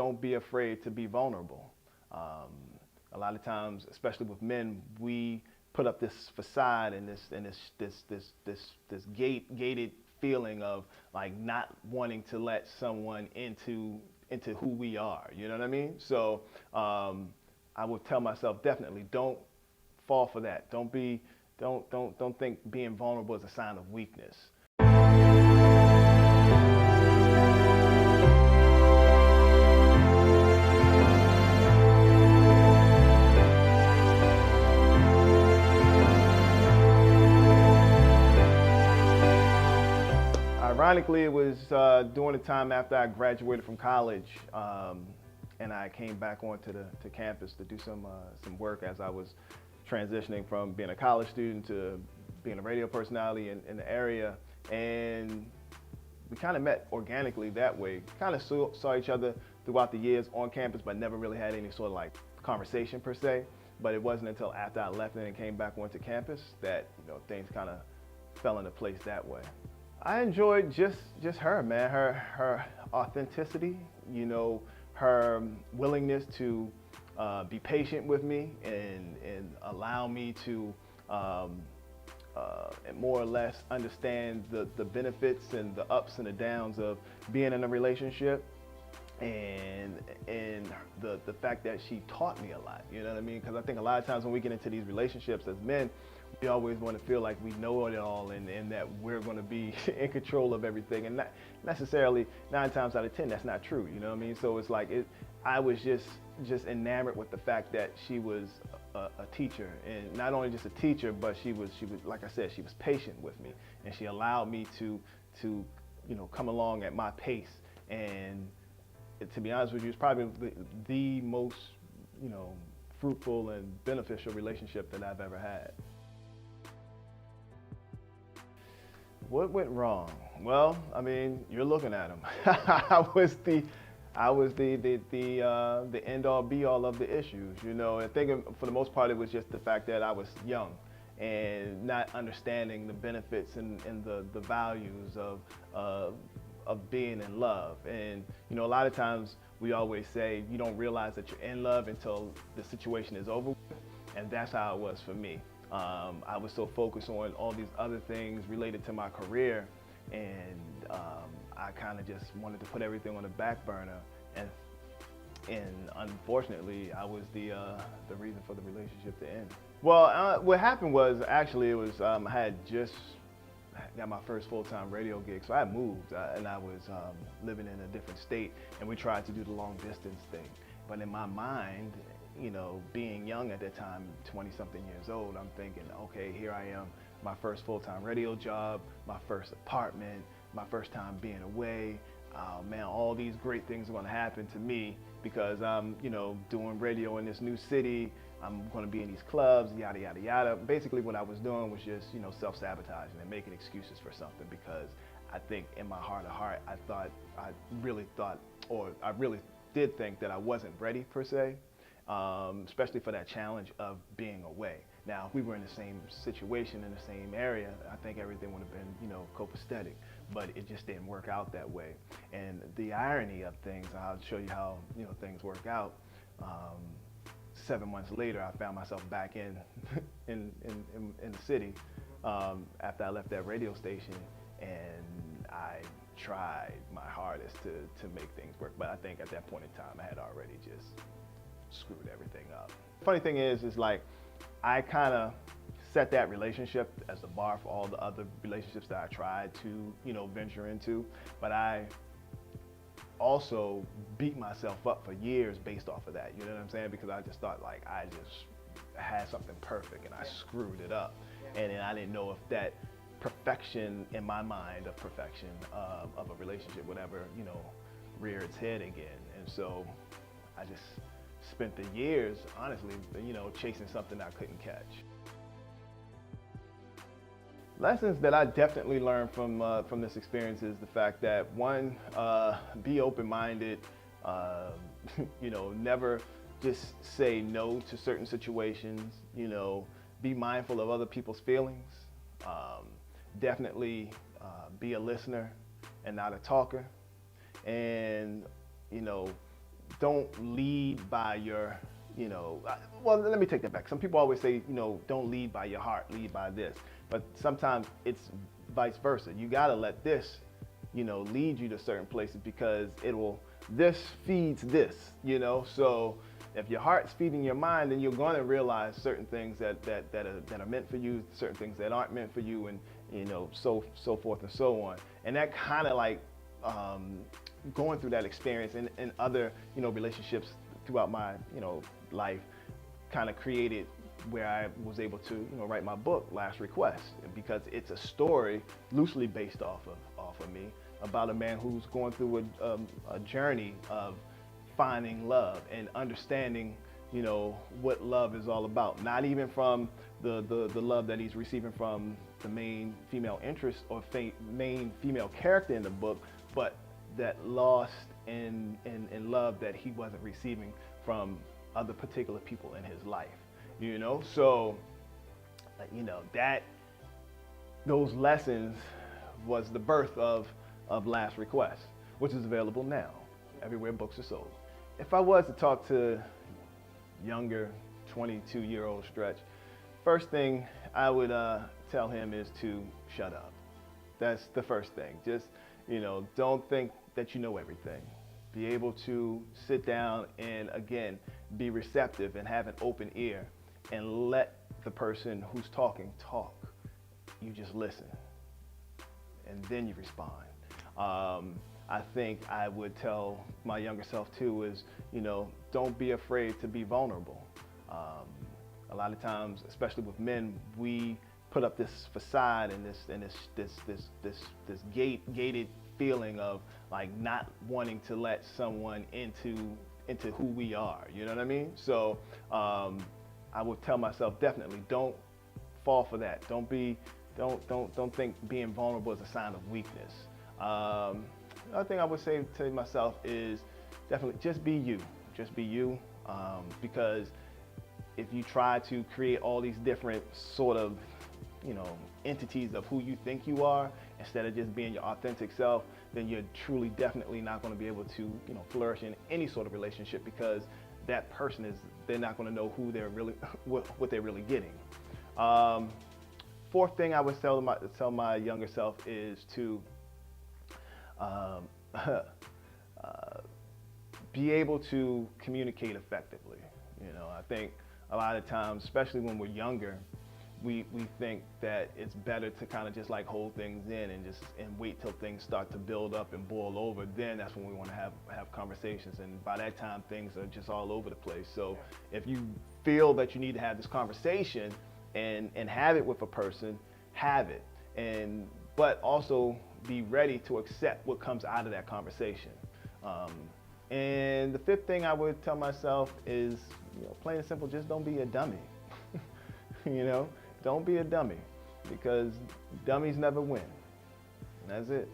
don't be afraid to be vulnerable. A lot of times, especially with men, we put up this facade and this gated feeling of like not wanting to let someone into who we are. You know what I mean? So I would tell myself, definitely don't fall for that. Don't think being vulnerable is a sign of weakness. Ironically, it was during the time after I graduated from college, and I came back onto the campus to do some work as I was transitioning from being a college student to being a radio personality in the area. And we kind of met organically that way. Kind of saw each other throughout the years on campus, but never really had any sort of like conversation per se. But it wasn't until after I left and came back onto campus that things kind of fell into place that way. I enjoyed just her, man, her authenticity, her willingness to be patient with me and allow me to more or less understand the benefits and the ups and the downs of being in a relationship, and the fact that she taught me a lot, you know what I mean? Because I think a lot of times when we get into these relationships as men, we always want to feel like we know it all and that we're going to be in control of everything, and not necessarily 9 times out of 10 that's not true, you know what I mean? So it's like I was just enamored with the fact that she was a teacher, and not only just a teacher, but she was like I said, she was patient with me, and she allowed me to come along at my pace. And to be honest with you, it's probably the most fruitful and beneficial relationship that I've ever had. What went wrong? Well, I mean, you're looking at him. I was the end all be all of the issues, I think for the most part it was just the fact that I was young and not understanding the benefits and the values of being in love. And a lot of times we always say you don't realize that you're in love until the situation is over with, and that's how it was for me. I was so focused on all these other things related to my career, and I kind of just wanted to put everything on the back burner, and unfortunately, I was the reason for the relationship to end. Well, what happened was actually I had just got my first full-time radio gig, so I had moved and I was living in a different state, and we tried to do the long distance thing. But in my mind, being young at that time, 20-something years old, I'm thinking, okay, here I am, my first full-time radio job, my first apartment, my first time being away. Man, all these great things are going to happen to me because I'm, doing radio in this new city. I'm going to be in these clubs, yada, yada, yada. Basically, what I was doing was just, self-sabotaging and making excuses for something, because I think in my heart of heart, I really did think that I wasn't ready per se. Especially for that challenge of being away. Now, if we were in the same situation, in the same area, I think everything would have been, copacetic, but it just didn't work out that way. And the irony of things, I'll show you how, things work out. 7 months later, I found myself back in the city after I left that radio station, and I tried my hardest to make things work. But I think at that point in time, I had already just screwed everything up. The funny thing is like I kind of set that relationship as the bar for all the other relationships that I tried to, venture into. But I also beat myself up for years based off of that. You know what I'm saying? Because I just thought like I just had something perfect and I screwed it up. And then I didn't know if that perfection in my mind of perfection of a relationship would ever, rear its head again. And so I just spent the years, honestly, chasing something I couldn't catch. Lessons that I definitely learned from this experience is the fact that, one, be open-minded, never just say no to certain situations, be mindful of other people's feelings, definitely be a listener and not a talker, and, don't lead by your, well, let me take that back. Some people always say, don't lead by your heart, lead by this. But sometimes it's vice versa. You got to let this, lead you to certain places, because this feeds this, So if your heart's feeding your mind, then you're going to realize certain things that are meant for you, certain things that aren't meant for you, and so forth and so on. And that kind of like going through that experience and other relationships throughout my life kind of created where I was able to write my book, Last Request, because it's a story loosely based off of me, about a man who's going through a journey of finding love and understanding what love is all about. Not even from the love that he's receiving from the main female interest or main female character in the book, but that lost in love that he wasn't receiving from other particular people in his life. So that those lessons was the birth of Last Request, which is available now everywhere books are sold. If I was to talk to younger 22-year-old Stretch, first thing I would tell him is to shut up. That's the first thing. Just don't think that you know everything. Be able to sit down and, again, be receptive and have an open ear and let the person who's talking talk. You just listen and then you respond. I think I would tell my younger self too is, don't be afraid to be vulnerable. A lot of times, especially with men, we put up this facade and this gated feeling of like not wanting to let someone into who we are. You know what I mean? So I would tell myself, definitely don't fall for that. Don't think being vulnerable is a sign of weakness. Another thing I would say to myself is definitely just be you. Just be you, because if you try to create all these different sort of entities of who you think you are instead of just being your authentic self, then you're truly definitely not going to be able to flourish in any sort of relationship, because that person they're not going to know who they're really what they're really getting. Fourth thing I would tell my younger self is to be able to communicate effectively. I think a lot of times, especially when we're younger, we think that it's better to kind of just like hold things in and wait till things start to build up and boil over. Then that's when we want to have conversations, and by that time things are just all over the place. So if you feel that you need to have this conversation and have it with a person, have it, but also be ready to accept what comes out of that conversation. And the fifth thing I would tell myself is, plain and simple, just don't be a dummy. Don't be a dummy, because dummies never win. And that's it.